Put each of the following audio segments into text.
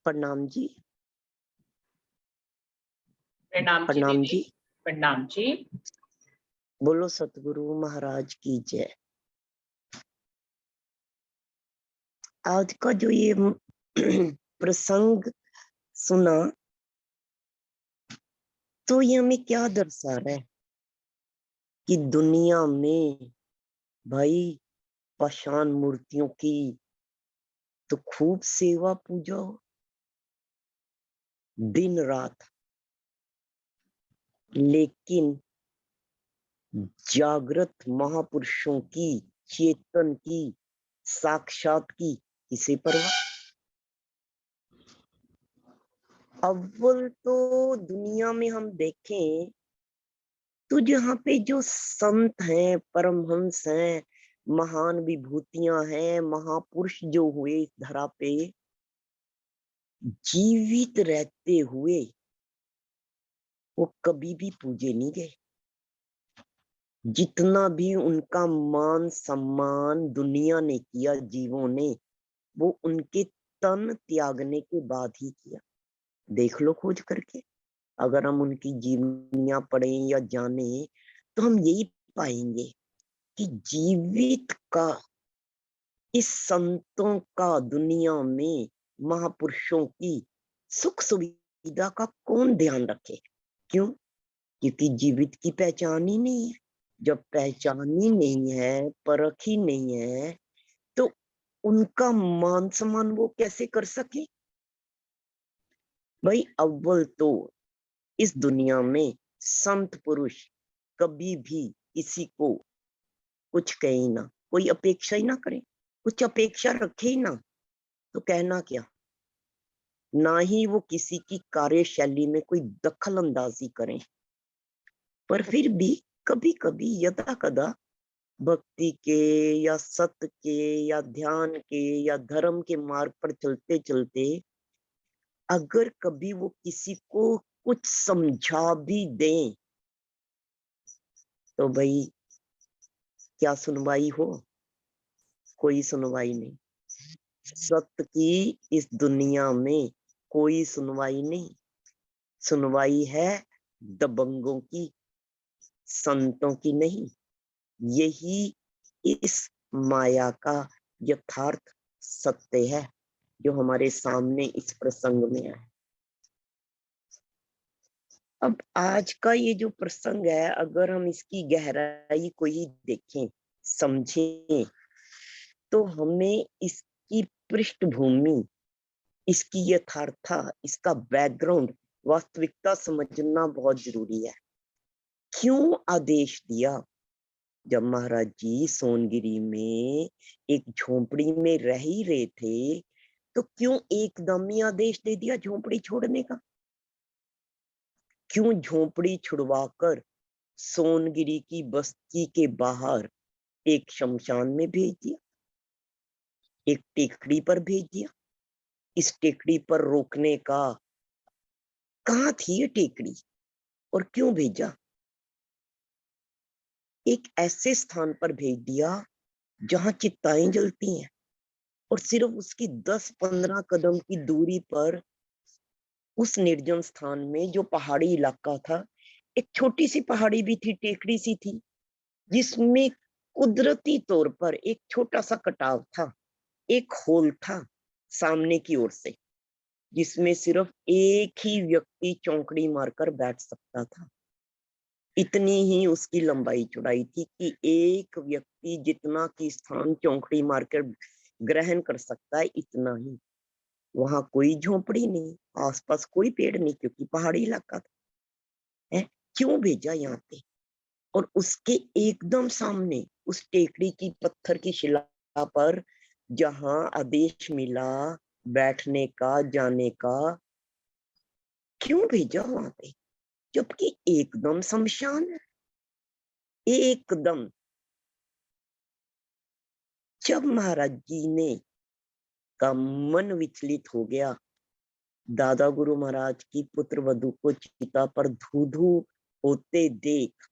प्रणाम जी। प्रणाम जी प्रणाम दीदी। जी। प्रणाम जी। बोलो सतगुरु महाराज की जय। आज का जो ये प्रसंग सुना तो ये हमें क्या दर्शा रहा है कि दुनिया में भाई पाषाण मूर्तियों की तो खूब सेवा पूजा हो दिन रात, लेकिन जागृत महापुरुषों की, चेतन की, साक्षात की किसे परवाह। अव्वल तो दुनिया में हम देखें तो जहाँ पे जो संत हैं, परमहंस हैं, महान विभूतियां हैं, महापुरुष जो हुए इस धरा पे जीवित रहते हुए वो कभी भी पूजे नहीं गए। जितना भी उनका मान सम्मान दुनिया ने किया, जीवों ने, वो उनके तन त्यागने के बाद ही किया। देख लो खोज करके, अगर हम उनकी जीवनियां पढ़ें या जाने तो हम यही पाएंगे कि जीवित का, इस संतों का दुनिया में, महापुरुषों की सुख सुविधा का कौन ध्यान रखे। क्यों? क्योंकि जीवित की पहचान ही नहीं है। जब पहचान ही नहीं है, परख ही नहीं है, तो उनका मान सम्मान वो कैसे कर सके। भाई अव्वल तो इस दुनिया में संत पुरुष कभी भी किसी को कुछ कहे ही ना, कोई अपेक्षा ही ना करे, कुछ अपेक्षा रखे ही ना, तो कहना क्या। ना ही वो किसी की कार्यशैली में कोई दखल अंदाजी करें, पर फिर भी कभी कभी यदा कदा भक्ति के या सत्य के या ध्यान के या धर्म के मार्ग पर चलते चलते अगर कभी वो किसी को कुछ समझा भी दें तो भाई क्या सुनवाई हो। कोई सुनवाई नहीं। सत्य की इस दुनिया में कोई सुनवाई नहीं। सुनवाई है दबंगों की, संतों की नहीं। यही इस माया का यथार्थ सत्य है जो हमारे सामने इस प्रसंग में है। अब आज का ये जो प्रसंग है, अगर हम इसकी गहराई को ही देखें, समझें, तो हमें इसकी पृष्ठभूमि, इसकी यथार्था, इसका बैकग्राउंड, वास्तविकता समझना बहुत जरूरी है। क्यों आदेश दिया? जब महाराज जी सोनगिरी में एक झोंपड़ी में रह ही रहे थे, तो क्यों एकदम ही आदेश दे दिया झोंपड़ी छोड़ने का? क्यों झोंपड़ी छुड़वाकर सोनगिरी की बस्ती के बाहर एक शमशान में भेज दिया, एक टेकड़ी पर भेज दिया? इस टेकड़ी पर रोकने का, कहाँ थी ये टेकड़ी और क्यों भेजा? एक ऐसे स्थान पर भेज दिया जहां चिताएं जलती हैं, और सिर्फ उसकी 10-15 कदम की दूरी पर उस निर्जन स्थान में, जो पहाड़ी इलाका था, एक छोटी सी पहाड़ी भी थी, टेकड़ी सी थी, जिसमें कुदरती तौर पर एक छोटा सा कटाव था, एक होल था सामने की ओर से, जिसमें सिर्फ एक ही व्यक्ति चौकड़ी मारकर बैठ सकता था। इतनी ही उसकी लंबाई चौड़ाई थी कि एक व्यक्ति जितना की स्थान चौकड़ी मारकर ग्रहण कर सकता है, इतना ही। वहां कोई झोपड़ी नहीं, आसपास कोई पेड़ नहीं, क्योंकि पहाड़ी इलाका था। है क्यों भेजा यहाँ पे? और उसके एकदम सामने उस टेकड़ी की पत्थर की शिला पर जहां आदेश मिला बैठने का, जाने का, क्यों भेजा वहां पे? जबकि एकदम शमशान है, एकदम। जब महाराज जी ने का मन विचलित हो गया, दादा गुरु महाराज की पुत्र वधू को चिता पर धू धू होते देख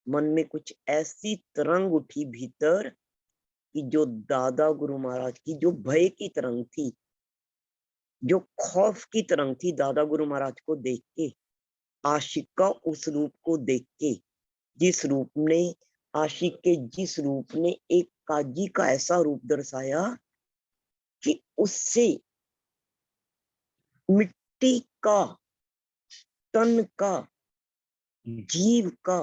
मन में कुछ ऐसी तरंग उठी भीतर कि जो दादा गुरु महाराज की जो भय की तरंग थी, जो खौफ की तरंग थी दादा गुरु महाराज को देख के, आशिक का उस रूप को देख के, जिस रूप ने आशिक के जिस रूप ने एक काजी का ऐसा रूप दर्शाया कि उससे मिट्टी का, तन का, जीव का,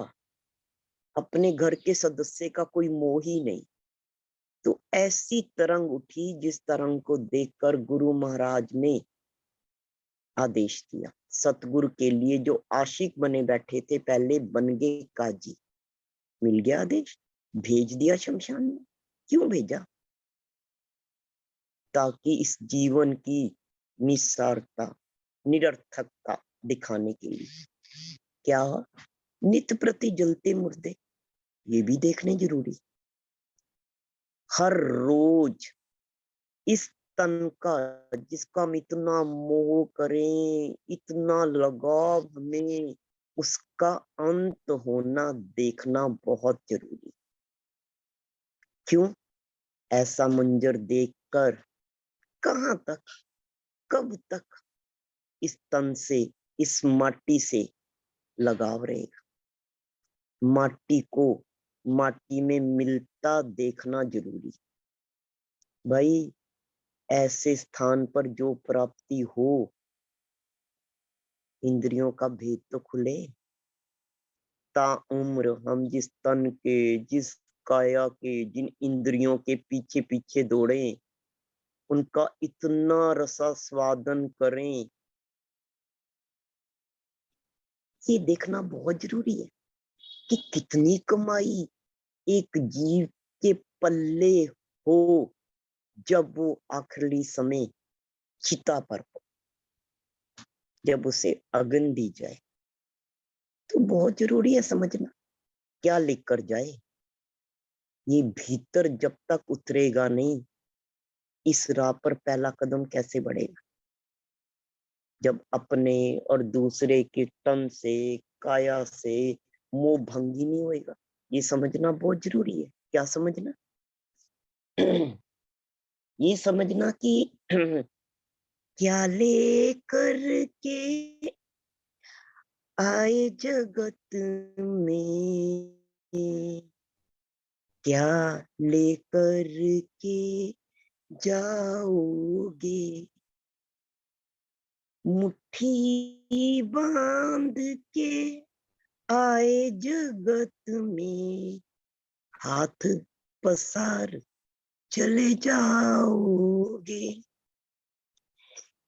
अपने घर के सदस्य का कोई मोह ही नहीं। तो ऐसी तरंग उठी जिस तरंग को देखकर गुरु महाराज ने आदेश दिया। सतगुरु के लिए जो आशिक बने बैठे थे पहले बन गए काजी। मिल गया आदेश, भेज दिया शमशान में। क्यों भेजा? ताकि इस जीवन की निस्सारता, निरर्थकता दिखाने के लिए। क्या? नित्य प्रति जलते मुर्दे, ये भी देखने जरूरी। हर रोज इस तन का, जिसका हम इतना मोह करें, इतना लगाव हमें, उसका अंत होना देखना बहुत जरूरी। क्यों? ऐसा मंजर देखकर कहां तक, कब तक इस तन से, इस माटी से लगाव रहेगा? माटी को माटी में मिलता देखना जरूरी। भाई ऐसे स्थान पर जो प्राप्ति हो, इंद्रियों का भेद तो खुले। ताउम्र हम जिस तन के, जिस काया के, जिन इंद्रियों के पीछे पीछे दौड़े, उनका इतना रसास्वादन करें, ये देखना बहुत जरूरी है कि कितनी कमाई एक जीव के पल्ले हो जब वो आखिरी समय चिता पर हो, जब उसे अग्नि दी जाए। तो बहुत जरूरी है समझना क्या लेकर जाए। ये भीतर जब तक उतरेगा नहीं, इस राह पर पहला कदम कैसे बढ़ेगा? जब अपने और दूसरे के तन से, काया से मोह भंगी नहीं होएगा। ये समझना बहुत जरूरी है। क्या समझना? ये समझना कि क्या लेकर के आए जगत में, क्या लेकर के जाओगे, मुट्ठी बांध के आए जगत में, हाथ पसार चले जाओगे।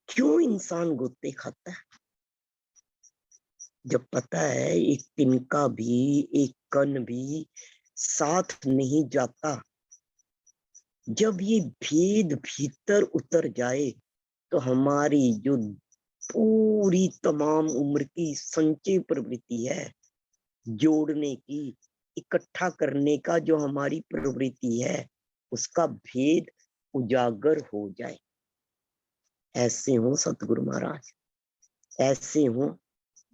क्यों इंसान गोते खाता है? जब पता है एक तिनका भी, एक कण भी साथ नहीं जाता। जब ये भेद भीतर उतर जाए तो हमारी जो पूरी तमाम उम्र की संचय प्रवृत्ति है, जोड़ने की, इकट्ठा करने का जो हमारी प्रवृत्ति है, उसका भेद उजागर हो जाए। ऐसे हो सतगुरु महाराज, ऐसे हो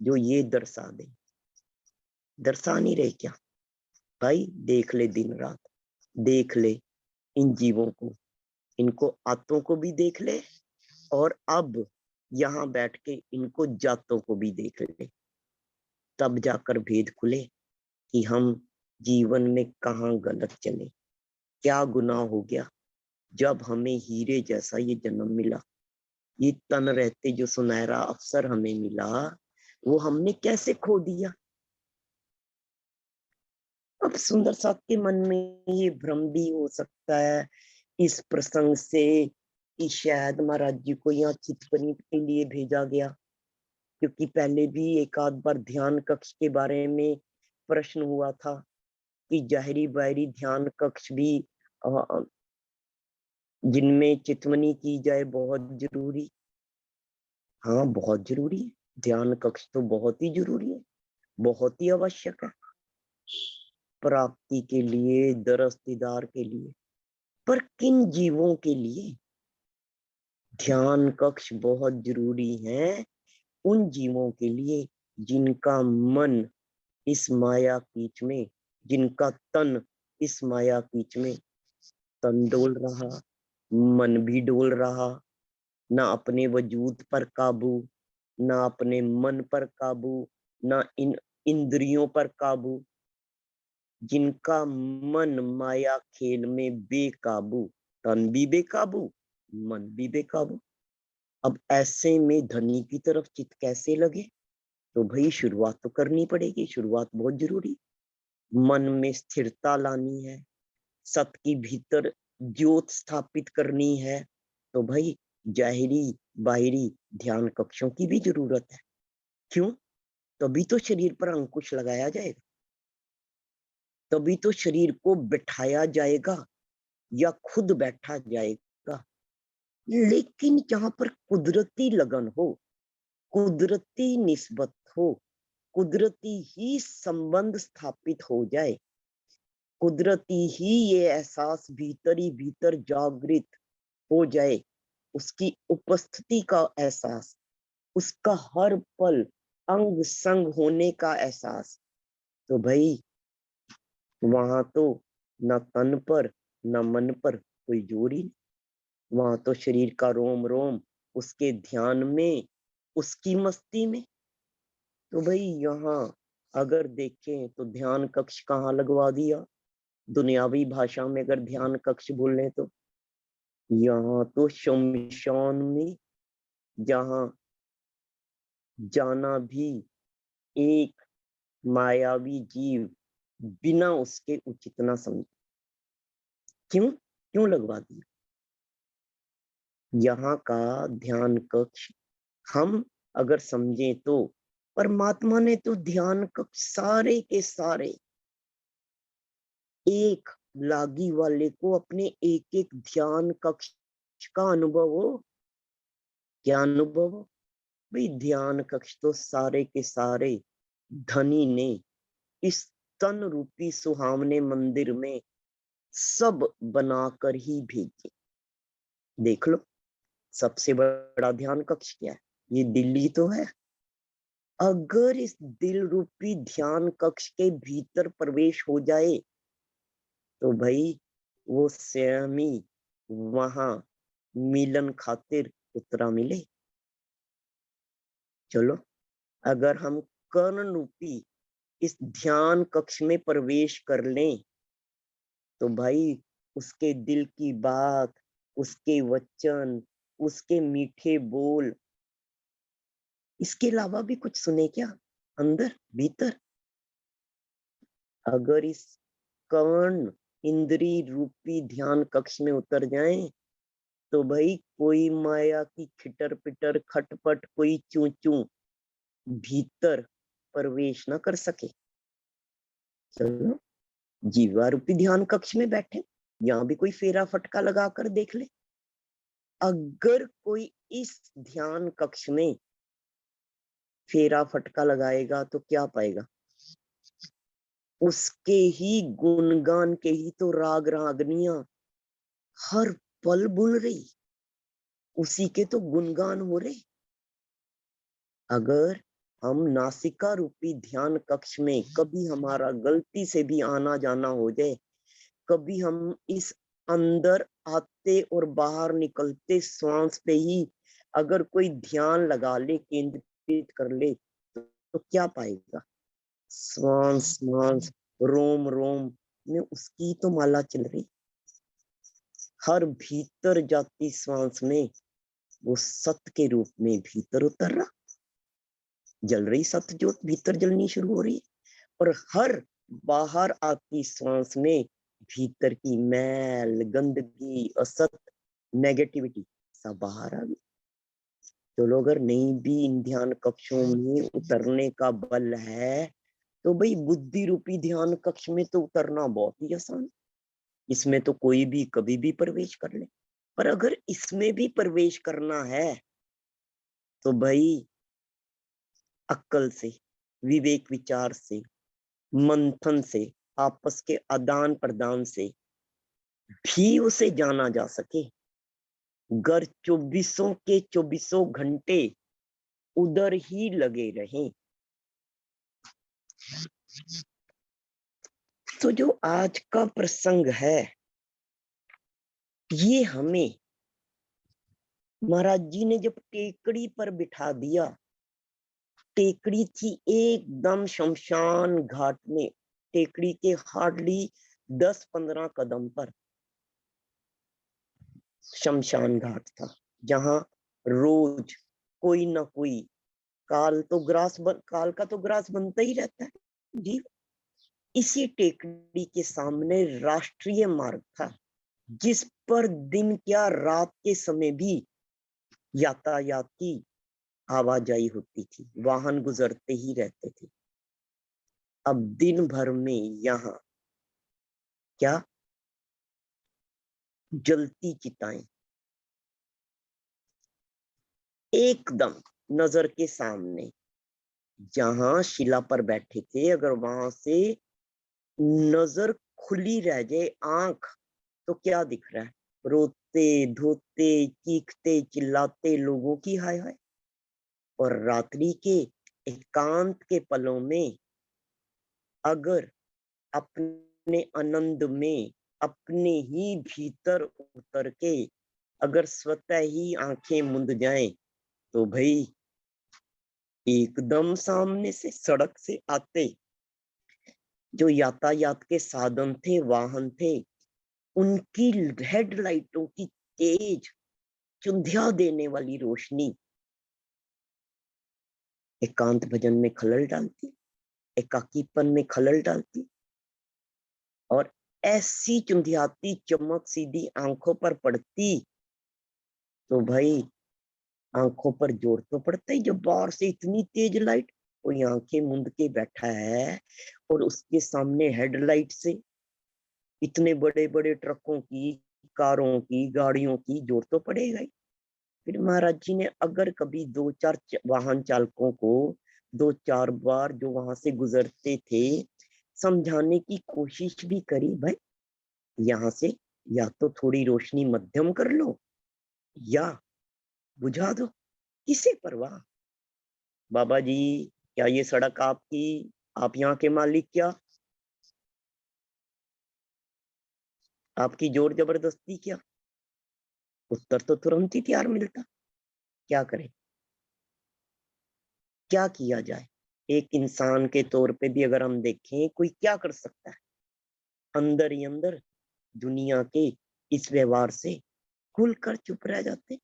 जो ये दर्शा दे। दर्शा नहीं रहे क्या? भाई देख ले, दिन रात देख ले इन जीवों को, इनको आत्तों को भी देख ले, और अब यहाँ बैठ के इनको जातों को भी देख ले। तब जाकर भेद खुले कि हम जीवन में कहाँ गलत चले, क्या गुनाह हो गया जब हमें हीरे जैसा ये जन्म मिला। ये तन रहते जो सुनहरा अवसर हमें मिला, वो हमने कैसे खो दिया। अब सुंदर साथ के मन में ये भ्रम भी हो सकता है इस प्रसंग से कि शायद महाराज जी को यहाँ चितपनी के लिए भेजा गया, क्योंकि पहले भी एक आध बार ध्यान कक्ष के बारे में प्रश्न हुआ था कि जाहिरी बाहरी ध्यान कक्ष भी जिनमें चितवनी की जाए बहुत जरूरी। हाँ बहुत जरूरी है, ध्यान कक्ष तो बहुत ही जरूरी है, बहुत ही आवश्यक है प्राप्ति के लिए, दरस दीदार के लिए। पर किन जीवों के लिए ध्यान कक्ष बहुत जरूरी है? उन जीवों के लिए जिनका मन इस माया कीच में, जिनका तन इस माया कीच में, तन डोल रहा, मन भी डोल रहा, ना अपने वजूद पर काबू, ना अपने मन पर काबू, ना इन इंद्रियों पर काबू। जिनका मन माया खेल में बेकाबू, तन भी बेकाबू, मन भी बेकाबू। अब ऐसे में धनी की तरफ चित कैसे लगे? तो भाई शुरुआत तो करनी पड़ेगी, शुरुआत बहुत जरूरी। मन में स्थिरता लानी है, सत की भीतर ज्योत स्थापित करनी है, तो भाई जाहिरी बाहिरी ध्यान कक्षों की भी जरूरत है। क्यों? तभी तो शरीर पर अंकुश लगाया जाएगा, तभी तो शरीर को बिठाया जाएगा या खुद बैठा जाएगा। लेकिन जहां पर कुदरती लगन हो, कुदरती निस्बत हो, कुदरती ही संबंध स्थापित हो जाए, कुदरती ही ये एहसास भीतर ही भीतर जागृत हो जाए, उसकी उपस्थिति का एहसास, उसका हर पल अंग संग होने का एहसास, तो भाई वहां तो न तन पर न मन पर कोई जोर ही नहीं। वहां तो शरीर का रोम रोम उसके ध्यान में, उसकी मस्ती में। तो भाई यहाँ अगर देखें तो ध्यान कक्ष कहाँ लगवा दिया? दुनियावी भाषा में अगर ध्यान कक्ष बोले तो यहाँ तो शमशान में, जहां जाना भी एक मायावी जीव बिना उसके उचित ना समझे। क्यों क्यों लगवा दिया? यहाँ का ध्यान कक्ष हम अगर समझे तो परमात्मा ने तो ध्यान कक्ष सारे के सारे एक लागी वाले को अपने एक एक ध्यान कक्ष का अनुभव हो। क्या अनुभव हो? भाई ध्यान कक्ष तो सारे के सारे धनी ने इस तन रूपी सुहावने मंदिर में सब बनाकर ही भेजे। देख लो, सबसे बड़ा ध्यान कक्ष क्या है? ये दिल्ली तो है। अगर इस दिल रूपी ध्यान कक्ष के भीतर प्रवेश हो जाए तो भाई वो स्वयं ही वहां मिलन खातिर उतरा मिले। चलो, अगर हम कर्ण रूपी इस ध्यान कक्ष में प्रवेश कर लें तो भाई उसके दिल की बात, उसके वचन, उसके मीठे बोल, इसके अलावा भी कुछ सुने क्या अंदर भीतर? अगर इस कर्ण इंद्री रूपी ध्यान कक्ष में उतर जाएं तो भाई कोई माया की खिटर पिटर खटपट, कोई चू चू भीतर प्रवेश ना कर सके। चलो, जीवा रूपी ध्यान कक्ष में बैठे, यहाँ भी कोई फेरा फटका लगा कर देख ले। अगर कोई इस ध्यान कक्ष में फेरा फटका लगाएगा तो क्या पाएगा? उसके ही गुणगान के ही तो राग रागनियां हर पल बुल रही, उसी के तो गुणगान हो रहे। अगर हम नासिका रूपी ध्यान कक्ष में कभी हमारा गलती से भी आना जाना हो जाए, कभी हम इस अंदर आते और बाहर निकलते श्वास पे ही अगर कोई ध्यान लगा ले, केंद्रित कर ले, तो क्या पाएगा? श्वास श्वास, रोम रोम में उसकी तो माला चल रही। हर भीतर जाती श्वास में वो सत्य के रूप में भीतर उतर रहा, जल रही सत्य ज्योत भीतर जलनी शुरू हो रही है। और हर बाहर आती श्वास में भीतर की मैल, गंदगी, असत, नेगेटिविटी सब बाहर आ गई। तो लोग अगर नहीं भी इन ध्यान कक्षों में उतरने का बल है तो भाई बुद्धि रूपी ध्यान कक्ष में तो उतरना बहुत ही आसान, इसमें तो कोई भी कभी भी प्रवेश कर ले। पर अगर इसमें भी प्रवेश करना है तो भाई अक्ल से, विवेक विचार से, मंथन से, आपस के आदान प्रदान से भी उसे जाना जा सके। गर 24 के 24 घंटे उधर ही लगे रहें। तो जो आज का प्रसंग है ये हमें महाराज जी ने जब टेकड़ी पर बिठा दिया, टेकड़ी थी एकदम शमशान घाट में, टेकड़ी के हार्डली 10-15 कदम पर शमशान घाट था, जहां रोज कोई ना कोई काल का तो ग्रास बनता ही रहता है जी। इसी टेकड़ी के सामने राष्ट्रीय मार्ग था, जिस पर दिन क्या रात के समय भी यातायात की आवाजाही होती थी, वाहन गुजरते ही रहते थे। अब दिन भर में यहाँ क्या जलती चिताएं एकदम नजर के सामने, जहां शिला पर बैठे थे, अगर वहां से नजर खुली रह जाए, आंख, तो क्या दिख रहा है? रोते धोते चीखते चिल्लाते लोगों की हाय हाय। और रात्रि के एकांत के पलों में अगर अपने आनंद में अपने ही भीतर उतर के अगर स्वतः ही आंखें मूंद जाएं, तो भाई एकदम सामने से सड़क से आते जो यातायात के साधन थे, वाहन थे, उनकी हेडलाइटों की तेज चुंधिया देने वाली रोशनी एकांत भजन में खलल डालती, एकाकीपन में खलल डालती। और ऐसी चुंधियाती चमक सीधी आंखों पर पड़ती, तो भाई आंखों पर जोर तो पड़ता ही। जब बाहर से इतनी तेज लाइट, कोई आंखें मूंद के बैठा है और उसके सामने हेडलाइट से इतने बड़े बड़े ट्रकों की, कारों की, गाड़ियों की जोर तो पड़ेगा ही। फिर महाराज जी ने अगर कभी 2-4 वाहन चालकों को 2-4 बार जो वहां से गुजरते थे समझाने की कोशिश भी करी, भाई यहाँ से या तो थोड़ी रोशनी मध्यम कर लो या बुझा दो, किसे परवाह। बाबा जी, क्या ये सड़क आपकी? आप यहाँ के मालिक क्या? आपकी जोर जबरदस्ती क्या? उत्तर तो तुरंत ही तैयार मिलता। क्या करें, क्या किया जाए? एक इंसान के तौर पे भी अगर हम देखें, कोई क्या कर सकता है? अंदर ही अंदर दुनिया के इस व्यवहार से खुलकर चुप रह जाते।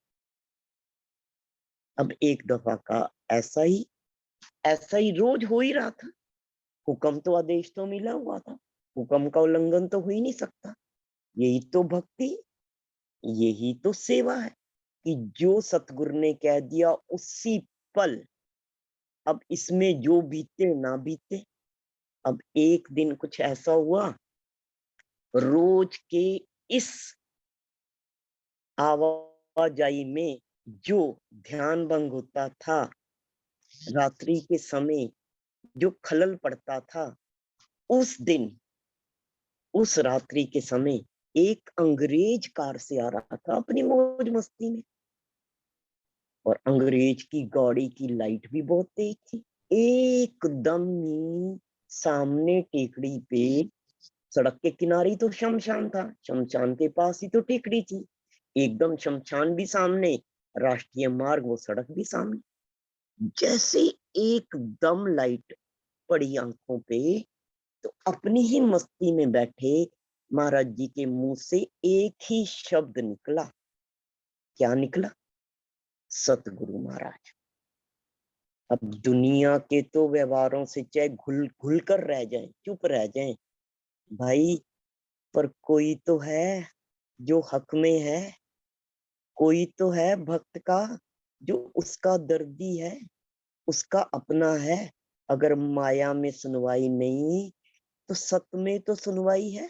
अब एक दफा का ऐसा ही रोज हो ही रहा था। हुक्म तो आदेश तो मिला हुआ था, हुक्म का उल्लंघन तो हो ही नहीं सकता। यही तो भक्ति, यही तो सेवा है कि जो सतगुरु ने कह दिया उसी पल, अब इसमें जो बीते ना बीते। अब एक दिन कुछ ऐसा हुआ, रोज के इस आवाजाही में जो ध्यान भंग होता था, रात्रि के समय जो खलल पड़ता था, उस दिन उस रात्रि के समय एक अंग्रेज कार से आ रहा था अपनी मौज मस्ती में, और अंग्रेज की गाड़ी की लाइट भी बहुत तेज थी। एकदम ही सामने टेकड़ी पे, सड़क के किनारे तो शमशान था, शमशान के पास ही तो टेकड़ी थी, एकदम शमशान भी सामने, राष्ट्रीय मार्ग वो सड़क भी सामने। जैसे एकदम लाइट पड़ी आंखों पे, तो अपनी ही मस्ती में बैठे महाराज जी के मुंह से एक ही शब्द निकला। क्या निकला? सतगुरु महाराज। अब दुनिया के तो व्यवहारों से चाहे घुल कर रह जाए, चुप रह जाए भाई, पर कोई तो है जो हक में है, कोई तो है भक्त का जो उसका दर्दी है, उसका अपना है। अगर माया में सुनवाई नहीं, तो सत में तो सुनवाई है।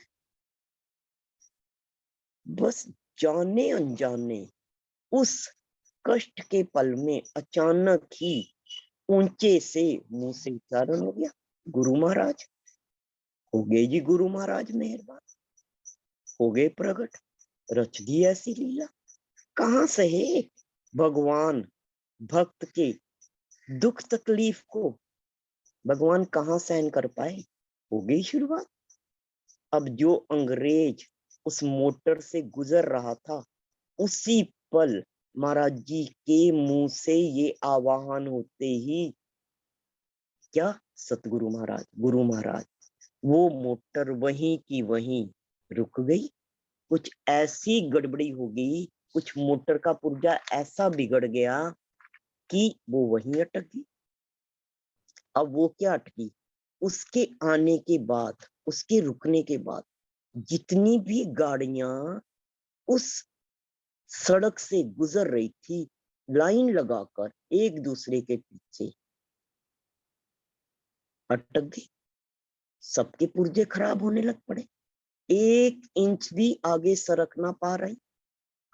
बस जाने अनजाने उस कष्ट के पल में अचानक ही ऊंचे से मुंह से उच्चारण हो गया, गुरु महाराज। हो गए जी गुरु महाराज मेहरबान, हो गए प्रकट, रच दी ऐसी लीला। कहाँ सहे भगवान भक्त के दुख तकलीफ को, भगवान कहाँ सहन कर पाए? हो गई शुरुआत। अब जो अंग्रेज उस मोटर से गुजर रहा था, उसी पल महाराज जी के मुंह से ये आवाहन होते ही क्या, सतगुरु महाराज, गुरु महाराज, वो मोटर वहीं की वहीं रुक गई। कुछ ऐसी गड़बड़ी हो गई, कुछ मोटर का पुर्जा ऐसा बिगड़ गया कि वो वहीं अटक गई। अब वो क्या अटकी, उसके आने के बाद, उसके रुकने के बाद जितनी भी गाड़ियां उस सड़क से गुजर रही थी, लाइन लगाकर एक दूसरे के पीछे अटक गई। सबके पुर्जे खराब होने लग पड़े, 1 इंच भी आगे सरक ना पा रहे।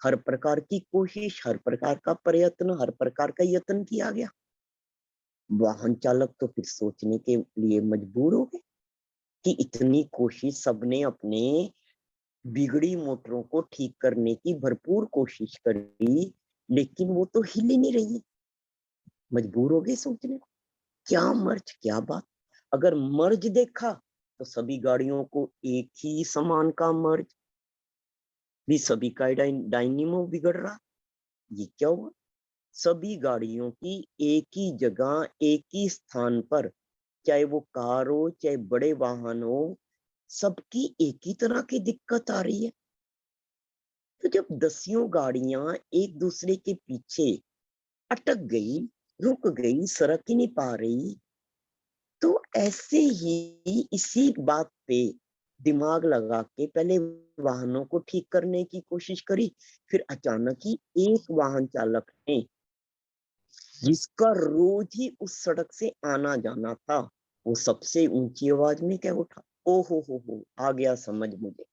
हर प्रकार की कोशिश, हर प्रकार का प्रयत्न, हर प्रकार का यत्न किया गया। वाहन चालक तो फिर सोचने के लिए मजबूर हो गए कि इतनी कोशिश सबने अपने बिगड़ी मोटरों को ठीक करने की भरपूर कोशिश करी, लेकिन वो तो हिल ही नहीं रही है। मजबूर हो गए सोचने को, क्या मर्ज, क्या बात। अगर मर्ज देखा तो सभी गाड़ियों को एक ही समान का मर्ज भी, सभी का डायनेमो बिगड़ रहा। ये क्या हुआ, सभी गाड़ियों की एक ही जगह, एक ही स्थान पर, चाहे वो कार हो चाहे बड़े वाहन हो, सबकी एक ही तरह की दिक्कत आ रही है। तो जब दसियों गाड़ियां एक दूसरे के पीछे अटक गई, रुक गई, सरक ही नहीं पा रही, तो ऐसे ही इसी बात पे दिमाग लगा के पहले वाहनों को ठीक करने की कोशिश करी। फिर अचानक ही एक वाहन चालक ने, जिसका रोज ही उस सड़क से आना जाना था, वो सबसे ऊंची आवाज में क्या उठा, ओ हो, आ गया समझ मुझे,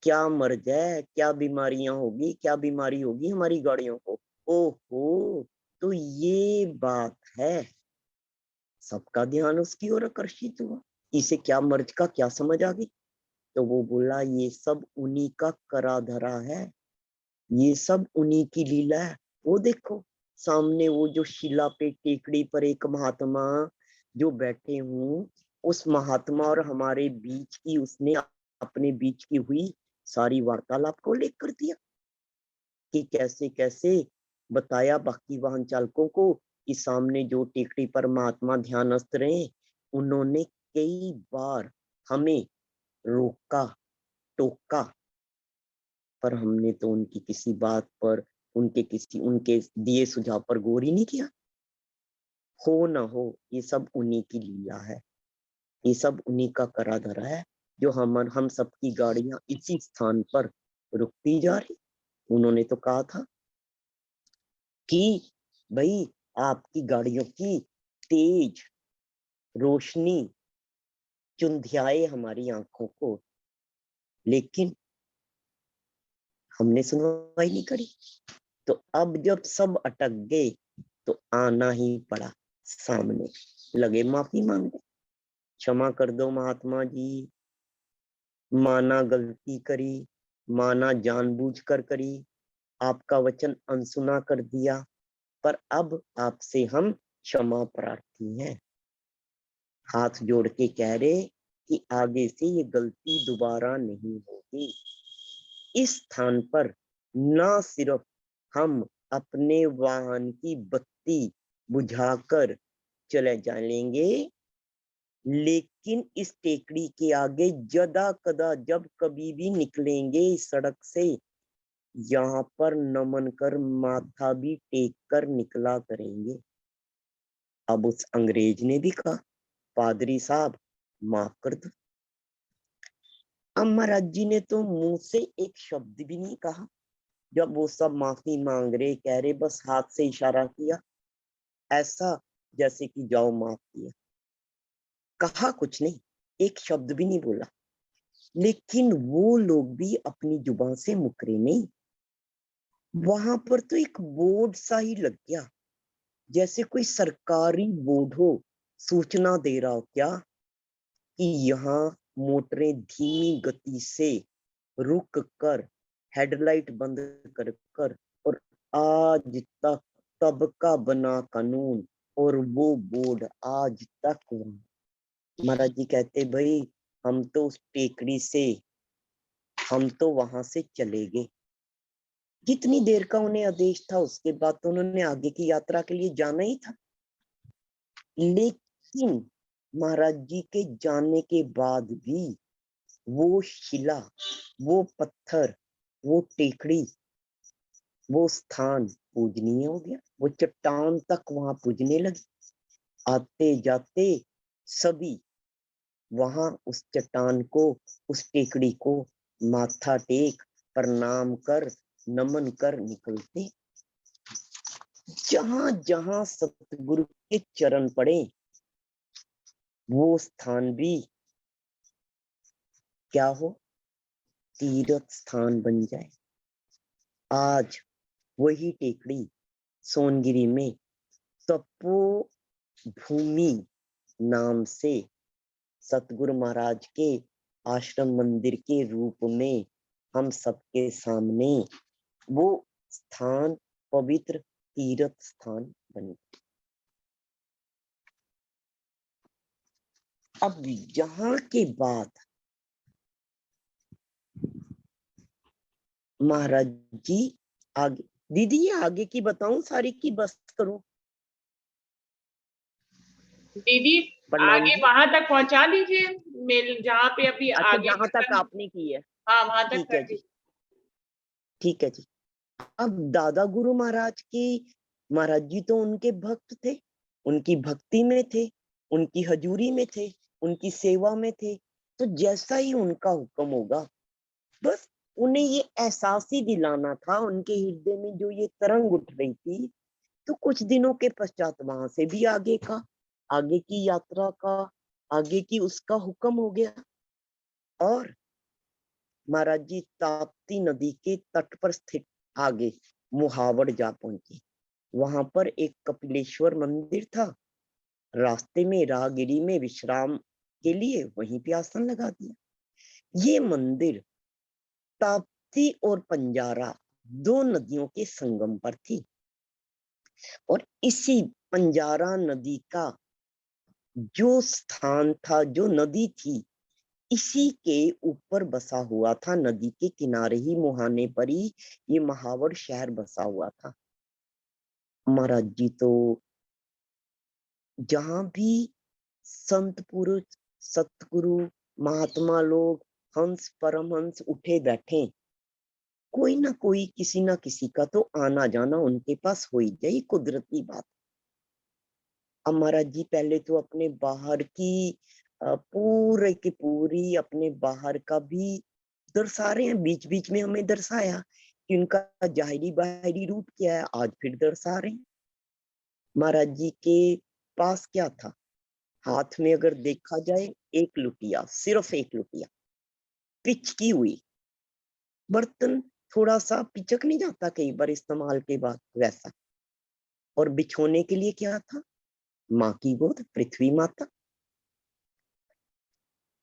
क्या मर्ज है, क्या बीमारियां होगी, क्या बीमारी होगी हमारी गाड़ियों को। ओहो, तो ये बात है। सबका ध्यान उसकी ओर आकर्षित हुआ। इसे क्या मर्ज का क्या समझ आ गई। तो वो बोला, ये सब उन्हीं का करा धरा है, ये सब उन्हीं की लीला है। वो देखो सामने वो जो शिला पे टेकड़ी पर एक महात्मा जो बैठे हूँ, उस महात्मा और हमारे बीच की उसने अपने बीच की हुई सारी वार्तालाप को उल्लेख कर दिया कि कैसे कैसे बताया बाकी वाहन चालकों को कि सामने जो टेकड़ी पर महात्मा ध्यानस्थ रहे, उन्होंने कई बार हमें रोका, टोका, पर हमने तो उनकी किसी बात पर, उनके दिए सुझाव पर गौर ही नहीं किया। हो ना हो, ये सब उन्हीं की लीला है, ये सब उन्हीं का करा धरा है, जो हम सबकी गाड़ियां इसी स्थान पर रुकती जा रही। उन्होंने तो कहा था कि भाई, आपकी गाड़ियों की तेज रोशनी चुंधियाए हमारी आंखों को, लेकिन हमने सुनवाई नहीं करी। तो अब जब सब अटक गए तो आना ही पड़ा सामने, लगे माफी मांगने, क्षमा कर दो महात्मा जी, माना गलती करी, माना जानबूझकर करी, आपका वचन अनसुना कर दिया, पर अब आपसे हम क्षमा प्रार्थी हैं। हाथ जोड़ के कह रहे कि आगे से ये गलती दोबारा नहीं होगी। इस स्थान पर ना सिर्फ हम अपने वाहन की बत्ती बुझाकर चले जाएंगे, लेकिन इस टेकड़ी के आगे जदा कदा जब कभी भी निकलेंगे इस सड़क से, यहाँ पर नमन कर माथा भी टेक कर निकला करेंगे। अब उस अंग्रेज ने भी कहा, पादरी साहब माफ कर दो। अब महाराज जी ने तो मुंह से एक शब्द भी नहीं कहा। जब वो सब माफी मांग रहे, कह रहे, बस हाथ से इशारा किया, ऐसा जैसे कि जाओ माफ किया, कहा कुछ नहीं, एक शब्द भी नहीं बोला। लेकिन वो लोग भी अपनी जुबान से मुकरे नहीं। वहां पर तो एक बोर्ड सा ही लग गया, जैसे कोई सरकारी बोर्ड हो, सूचना दे रहा हो क्या कि यहाँ मोटरें धीमी गति से रुक कर, हेडलाइट बंद कर कर, और आज तक तब का बना कानून, और वो बोर्ड आज तक। महाराज जी कहते, भाई हम तो उस टेकड़ी से, हम तो वहां से चले गए, कितनी देर का उन्हें आदेश था, उसके बाद तो उन्होंने आगे की यात्रा के लिए जाना ही था। लेकिन महाराज जी के जाने के बाद भी वो शिला, वो पत्थर, वो टेकड़ी, वो स्थान पूजनीय हो गया। वो चट्टान तक वहां पूजने लगी। आते जाते सभी वहां उस चट्टान को, उस टेकड़ी को माथा टेक, प्रणाम कर, नमन कर निकलते। जहां जहां सतगुरु के चरण पड़े वो स्थान भी क्या हो, तीर्थ स्थान बन जाए। आज वही टेकड़ी सोनगिरी में तपो भूमि नाम से सतगुरु महाराज के आश्रम मंदिर के रूप में हम सबके सामने वो स्थान पवित्र तीर्थ स्थान बन गया। अब यहाँ के बाद महाराज जी आगे, दीदी ये आगे की बताऊं सारी की बस करूं? दीदी प्रणाम आगे जी। वहां तक पहुंचा दीजिए, मेल जहाँ पे अभी अच्छा, आगे जहां तक का। आपने की है। हाँ वहां तक ठीक कर है जी, दीजिए। ठीक है जी। अब दादा गुरु महाराज की, महाराज जी तो उनके भक्त थे, उनकी भक्ति में थे, उनकी हजूरी में थे, उनकी सेवा में थे। तो जैसा ही उनका हुक्म होगा, बस उन्हें ये एहसास ही दिलाना था उनके हृदय में जो ये तरंग उठ रही थी। तो कुछ दिनों के पश्चात वहां से भी आगे का, आगे की यात्रा का, आगे की उसका हुक्म हो गया। और महाराज जी ताप्ती नदी के तट पर स्थित आगे मुहावड़ जा पहुंचे। वहां पर एक कपिलेश्वर मंदिर था। रास्ते में राहगिरी में विश्राम के लिए वहीं पे आसन लगा दिया। ये मंदिर ताप्ती और पंजारा दो नदियों के संगम पर थी। और इसी पंजारा नदी का जो स्थान था, जो नदी थी, इसी के ऊपर बसा हुआ था। नदी के किनारे ही, मुहाने पर ही ये महावड़ शहर बसा हुआ था। महाराज जी तो जहां भी संत पुरुष, सतगुरु, महात्मा लोग, हंस परमहंस उठे बैठे, कोई ना कोई, किसी ना किसी का तो आना जाना उनके पास हो ही जाए, कुदरती बात। अब महाराज जी पहले तो अपने बाहर की पूरे की पूरी अपने बाहर का भी दर्शा रहे हैं। बीच बीच में हमें दर्शाया कि उनका जाहिरी बाहरी रूप क्या है, आज फिर दर्शा रहे हैं। महाराज जी के पास क्या था, हाथ में अगर देखा जाए एक लुटिया, सिर्फ एक लुटिया, पिचकी हुई बर्तन, थोड़ा सा पिचक नहीं जाता कई बार इस्तेमाल के बाद, वैसा। और बिछोने के लिए क्या था, माँ की गोद, पृथ्वी माता।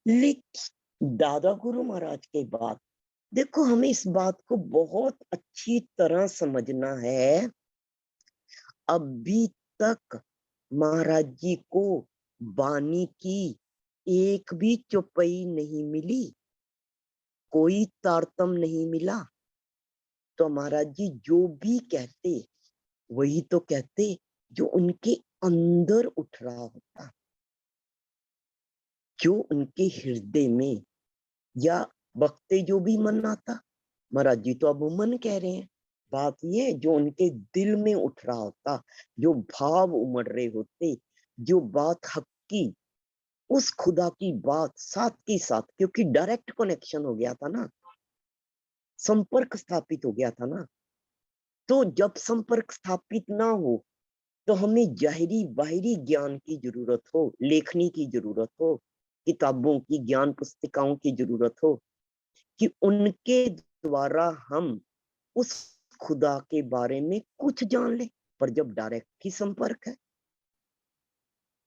लेकिन दादा गुरु महाराज के बाद देखो, हमें इस बात को बहुत अच्छी तरह समझना है। अभी तक महाराज जी को वाणी की एक भी चौपाई नहीं मिली, कोई तारतम नहीं मिला। तो महाराज जी जो भी कहते वही तो कहते जो उनके अंदर उठ रहा होता, जो उनके हृदय में, या बकते जो भी मन आता। महाराज जी तो अब मन कह रहे हैं, बात ये जो उनके दिल में उठ रहा होता, जो भाव उमड़ रहे होते, जो बात हक की, उस खुदा की बात साथ के साथ, क्योंकि डायरेक्ट कनेक्शन हो गया था ना, संपर्क स्थापित हो गया था ना। तो जब संपर्क स्थापित ना हो तो हमें जाहिरी बाहिरी ज्ञान की जरूरत हो, लेखनी की जरूरत हो, किताबों की, ज्ञान पुस्तिकाओं की जरूरत हो, कि उनके द्वारा हम उस खुदा के बारे में कुछ जान ले। पर जब डायरेक्ट ही संपर्क है,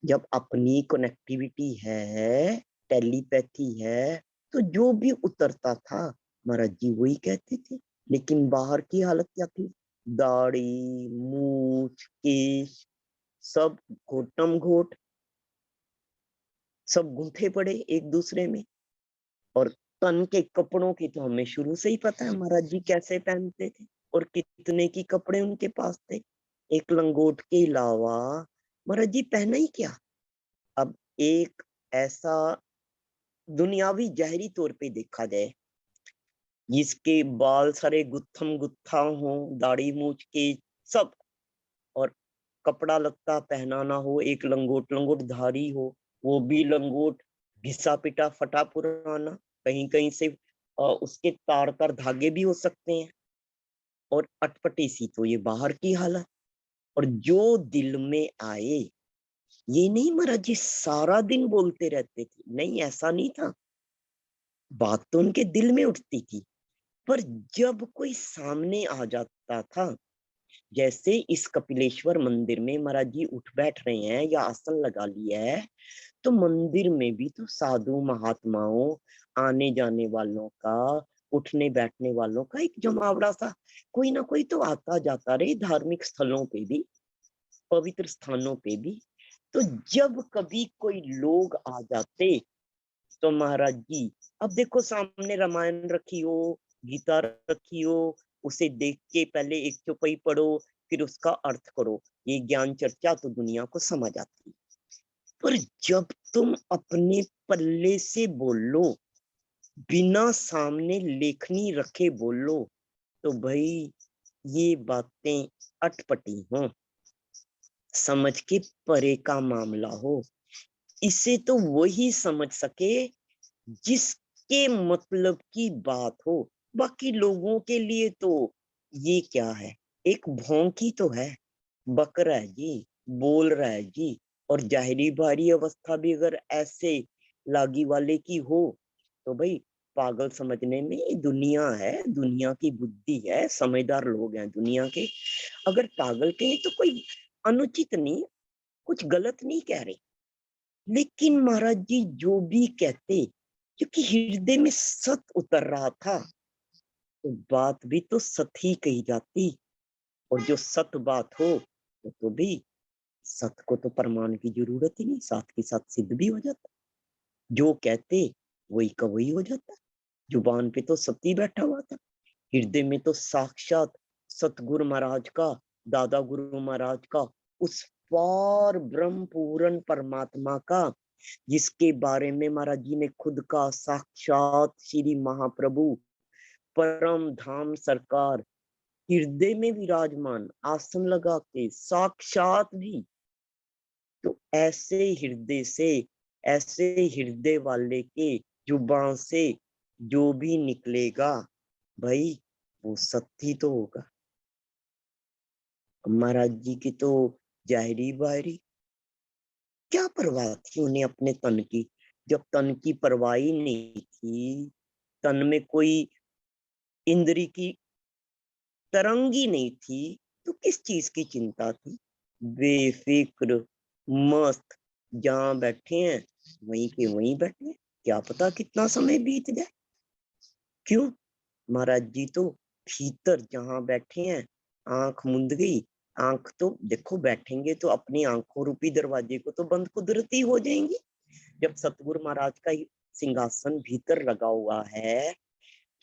जब अपनी कनेक्टिविटी है, टेलीपैथी है, तो जो भी उतरता था महाराज जी वही कहते थे। लेकिन बाहर की हालत क्या थी, दाढ़ी, मूछ, केश, सब घोटम घोट, सब गूंथे पड़े एक दूसरे में। और तन के कपड़ों की तो हमें शुरू से ही पता है महाराज जी कैसे पहनते थे। और कितने की कपड़े उनके पास थे, एक लंगोट के अलावा महाराज जी पहना ही क्या। अब एक ऐसा दुनियावी जहरी तौर पे देखा जाए, जिसके बाल सारे गुत्थम गुत्था हो, दाढ़ी मूछ के सब, और कपड़ा लत्ता पहना ना हो, एक लंगोट लंगोट धारी हो, वो भी लंगोट घिसा पिटा फटा पुराना, कहीं कहीं से उसके तार तार धागे भी हो सकते हैं, और अटपटी सी तो ये बाहर की हालत। और जो दिल में आए, ये नहीं महाराज जी सारा दिन बोलते रहते थे, नहीं ऐसा नहीं था, बात तो उनके दिल में उठती थी। पर जब कोई सामने आ जाता था, जैसे इस कपिलेश्वर मंदिर में महाराज जी उठ बैठ रहे हैं या आसन लगा लिया है, तो मंदिर में भी तो साधु महात्माओं, आने जाने वालों का, उठने बैठने वालों का एक जमावड़ा सा कोई ना कोई तो आता जाता रहे, धार्मिक स्थलों पे भी, पवित्र स्थानों पे भी। तो जब कभी कोई लोग आ जाते, तो महाराज जी अब देखो सामने रामायण रखी हो, गीता रखी हो, उसे देख के पहले एक चौपाई पढ़ो, फिर उसका अर्थ करो, ये ज्ञान चर्चा तो दुनिया को समझ आती। पर जब तुम अपने पल्ले से बोलो, बिना सामने लेखनी रखे बोलो, तो भाई ये बातें अटपटी हो, समझ के परे का मामला हो। इसे तो वही समझ सके जिसके मतलब की बात हो। बाकी लोगों के लिए तो ये क्या है, एक भौंकी तो है, बक रहा है जी, बोल रहा है जी। और जाहिरी बारी अवस्था भी अगर ऐसे लागी वाले की हो, तो भाई पागल समझने में दुनिया है, दुनिया की बुद्धि है, समझदार लोग हैं दुनिया के। अगर पागल कहें तो कोई अनुचित नहीं, कुछ गलत नहीं कह रहे। लेकिन महाराज जी जो भी कहते, क्योंकि हृदय में सत उतर रहा था, तो बात भी तो सत ही कही जाती। और जो सत बात हो, तो भी सत को तो प्रमाण की जरूरत ही नहीं, साथ के साथ सिद्ध भी हो जाता। जो कहते वही का वही हो जाता। जुबान पे तो सत्य बैठा हुआ था, हृदय में तो साक्षात सतगुरु महाराज का, दादा गुरु महाराज का, उस पार ब्रह्म पूर्ण परमात्मा का, जिसके बारे में महाराज जी ने खुद का साक्षात श्री महाप्रभु परम धाम सरकार हृदय में विराजमान, आसन लगा के साक्षात भी। तो ऐसे हृदय से, ऐसे हृदय वाले के जुबान से जो भी निकलेगा, भाई वो सत्य तो होगा। महाराज जी की तो जाहिरी बाहरी क्या परवाह थी उन्हें अपने तन की, जब तन की परवाह ही नहीं थी, तन में कोई इंद्री की तरंग ही नहीं थी, तो किस चीज की चिंता थी। बेफिक्र मस्त जहां बैठे हैं वहीं के वहीं बैठे हैं, क्या पता कितना समय बीत जाए। क्यों, महाराज जी तो भीतर जहां बैठे हैं, आंख मुंद गई, आंख तो देखो बैठेंगे तो अपनी आंखों रूपी दरवाजे को तो बंद कुदरती हो जाएंगे। जब सतगुरु महाराज का सिंहासन भीतर लगा हुआ है,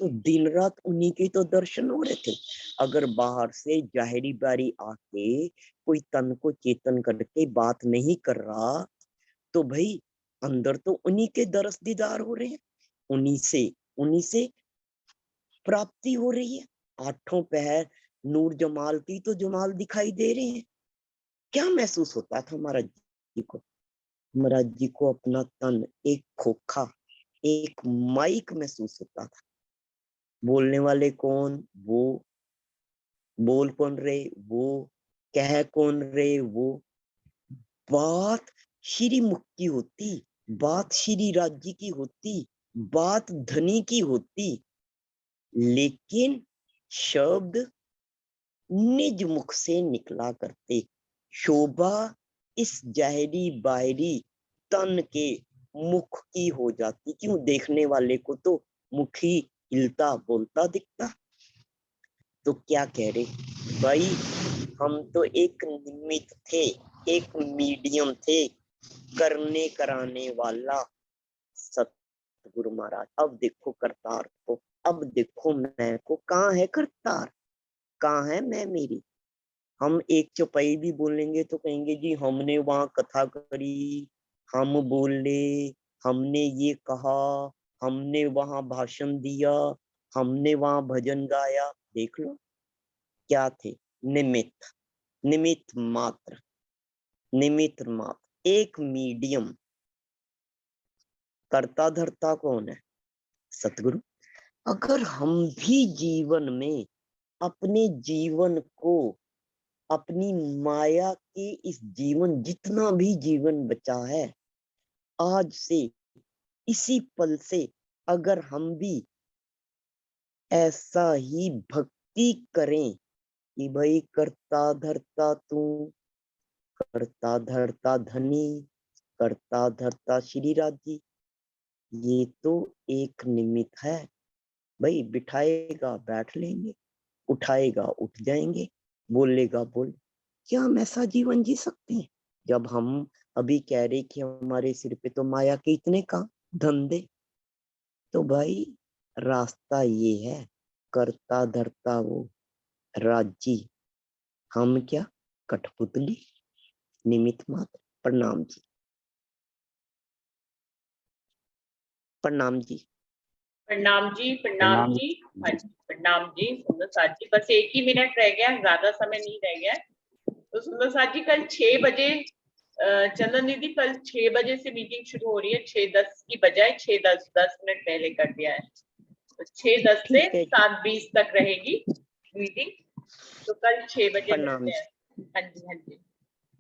तो दिन रात उन्हीं के तो दर्शन हो रहे थे। अगर बाहर से जाहिरी बारी आके कोई तन को चेतन करके बात नहीं कर रहा, तो भाई अंदर तो उन्हीं के दरस दीदार हो रहे हैं, उन्हीं से प्राप्ति हो रही है। आठों पहर नूर जमाल की तो जमाल दिखाई दे रहे हैं। क्या महसूस होता था महाराज जी को, महाराज जी को अपना तन एक खोखा, एक माइक महसूस होता था। बोलने वाले कौन वो, बोल कौन रहे वो, कह कौन रहे वो, बात श्री मुख की होती, बात श्री राज्य की होती, बात धनी की होती, लेकिन शब्द निज मुख से निकला करते। शोभा इस जाहिरी बाहरी तन के मुख की हो जाती। क्यों, देखने वाले को तो मुख ही हिलता बोलता दिखता। तो क्या कह रहे भाई, हम तो एक निमित्त थे, एक मीडियम थे, करने कराने वाला सतगुरु महाराज। अब देखो करतार को, अब देखो मैं को, कहाँ है करतार। कहाँ है मैं मेरी। हम एक चौपाई भी बोलेंगे तो कहेंगे जी हमने वहां कथा करी, हम बोले, हमने ये कहा, हमने वहां भाषण दिया, हमने वहां भजन गाया। देख लो क्या थे, निमित्त, निमित्त मात्र, निमित्त मात्र, एक मीडियम। कर्ता धर्ता कौन है? सतगुरु। अगर हम भी जीवन में अपने जीवन को, अपनी माया के इस जीवन, जितना भी जीवन बचा है आज से, इसी पल से अगर हम भी ऐसा ही भक्ति करें कि भाई करता धरता तू, करता धरता धनी, करता धरता श्री राज जी, ये तो एक निमित्त है। भाई बिठाएगा बैठ लेंगे, उठाएगा उठ जाएंगे, बोलेगा बोल। क्या हम ऐसा जीवन जी सकते हैं? जब हम अभी कह रहे कि हमारे सिर पे तो माया के इतने काम धंधे, तो भाई रास्ता ये है, करता धरता वो राजी, हम क्या कठपुतली, निमित्त मात्र। प्रणाम जी, प्रणाम जी। प्रणाम जी, प्रणाम प्रणाम जी। हाँ जी, प्रणाम जी सुंदर साथ जी। बस 1 ही मिनट रह गया, ज्यादा समय नहीं रह गया। तो सुंदर साथ जी कल 6 बजे, चंदन दीदी कल 6 बजे से मीटिंग शुरू हो रही है। 6:10 की बजाय 6:10, 10 मिनट पहले कर दिया है। तो 6:10 से ठीक है, 7:20 तक रहेगी मीटिंग। तो कल 6 बजे प्रणाम मिलते जी। हैं। हाँ जी, हाँ जी।